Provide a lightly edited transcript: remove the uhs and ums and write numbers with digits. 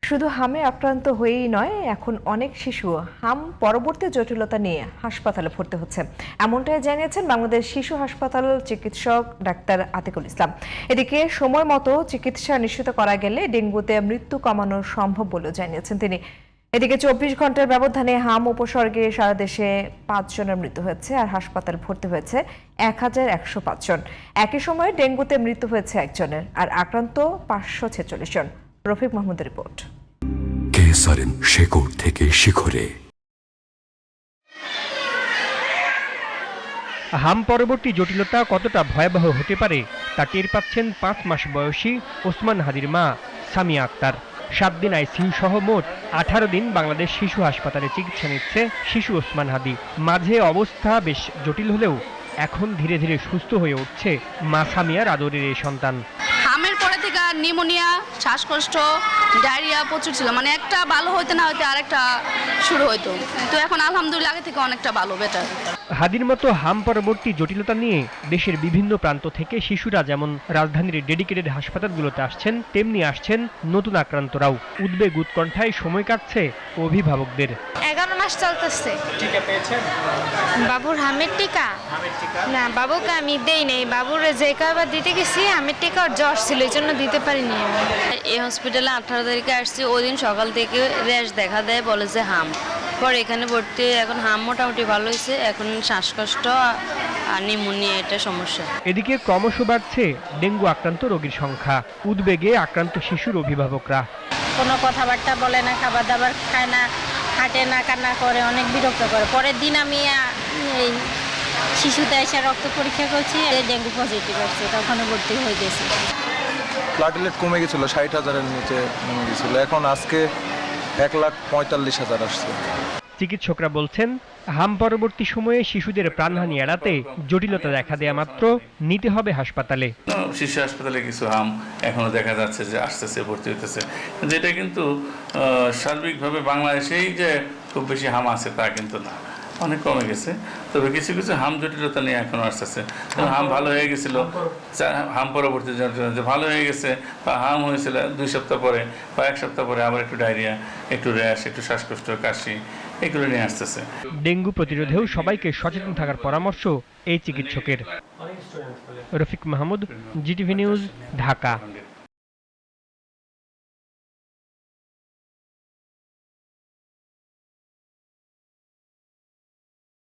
শুধু হামে আক্রান্ত হয়েই নয়, এখন অনেক শিশু হাম পরবর্তী জটিলতা নিয়ে হাসপাতালে ভর্তি হচ্ছে, এমনটাই জানিয়েছেন বাংলাদেশ শিশু হাসপাতাল চিকিৎসক ডাক্তার আতিকুল ইসলাম। এদিকে সময় মতো চিকিৎসা নিশ্চিত করা গেলে ডেঙ্গুতে মৃত্যু কমানো সম্ভব বলেও জানিয়েছেন তিনি। এদিকে 24 ঘন্টার ব্যবধানে হাম উপসর্গে সারা দেশে 5 জনের মৃত্যু হয়েছে, আর হাসপাতালে ভর্তি হয়েছে 1105 জন। একই সময়ে ডেঙ্গুতে মৃত্যু হয়েছে 1 জনের, আর আক্রান্ত 546 জন। রফিক মাহমুদের রিপোর্ট। কেসারেন শেকড় থেকে শিখরে। হাম পরবর্তী জটিলতা কতটা ভয়াবহ হতে পারে তা টের পাচ্ছেন 5 মাস বয়সী ওসমান হাদির মা সামিয়া আক্তার। 7 দিন আইসিইউ সহ মোট 18 দিন বাংলাদেশ শিশু হাসপাতালে চিকিৎসা নিচ্ছে শিশু ওসমান হাদি। মাঝে অবস্থা বেশ জটিল হলেও এখন ধীরে ধীরে সুস্থ হয়ে উঠছে মা সামিয়ার আদরের এই সন্তান। হামের পরে থেকে নিউমোনিয়া, শ্বাসকষ্ট, ডায়রিয়া প্রচুর ছিল, মানে একটা ভালো হইতে না হইতে আরেকটা শুরু হইতো। তো এখন আলহামদুলিল্লাহ আগে থেকে অনেকটা ভালো, বেটার। হাদির মতো হাম পরবর্তী জটিলতা নিয়ে দেশের বিভিন্ন প্রান্ত থেকে শিশুরা যেমন রাজধানীর ডেডিকেটেড হাসপাতালগুলোতে আসছেন, তেমনি আসছেন নতুন আক্রান্তরাও। উদ্বেগ উৎকণ্ঠায় সময় কাটছে অভিভাবকদের। 11 মাস চলতেছে। টিকা পেয়েছেন? বাবুর হামের টিকা না, বাবুকে আমি দেই নাই। বাবুর যে কয়বার দিতে গেছি হামের টিকা ওর জ্বর ছিল, এই জন্য দিতে পারিনি আমি। এই হসপিটালে 18 তারিখে আসছি, ওই দিন সকাল থেকে র্যাশ দেখা দেয়, বলে যে হাম। পরে এখানে ভর্তি, এখন হাম মোটামুটি ভালো হয়েছে, এখন শ্বাসকষ্ট আর নিউমোনিয়া এটা সমস্যা। এদিকে ক্রমশ বাড়ছে ডেঙ্গু আক্রান্ত রোগীর সংখ্যা। উদ্বেগে আক্রান্ত শিশুর অভিভাবকরা। কোনো কথাবার্তা বলে না, খাবার দাবার খায় না, হাঁটে না, কান্না করে, অনেক বিরক্ত করে। পরের দিন আমি এই শিশুতে এসে রক্ত পরীক্ষা করছি, ডেঙ্গু পজিটিভ আসছে, তখন ভর্তি হয়ে গেছি। প্লাটিলেট কমে গেছিল, 60,000-এর নিচে নেমে গেছিল, এখন আজকে 1,45,000 আসছে। চিকিৎসকরা বলছেন, হাম পরবর্তী সময়ে শিশুদের প্রাণহানি এড়াতে জটিলতা দেখা দেয়া মাত্র নিতে হবে হাসপাতালে। শিশু হাসপাতালে কিছু হাম এখনো দেখা যাচ্ছে যে আসতেছে, ভর্তি হইতেছে, যেটা কিন্তু সার্বিকভাবে বাংলাদেশেই যে খুব বেশি হাম আছে তা কিন্তু না, অনেক কমে গেছে। তবে কিছু কিছু হাম জটিলতা নিয়ে এখনো আসতেছে। হাম ভালো হয়ে গেছিল, হাম পরবর্তী জটিলতা ভালো হয়ে গেছে, বা হাম হয়েছিল 2 সপ্তাহ পরে বা 1 সপ্তাহ পরে আবার একটু ডায়রিয়া, একটু র্যাশ, একটু শ্বাসকষ্ট, কাশি, এগুলো নিয়ে আসতেছে। ডেঙ্গু প্রতিরোধেও সবাইকে সচেতন থাকার পরামর্শ এই চিকিৎসকের। Rafiq Mahmud, GTV news, Dhaka.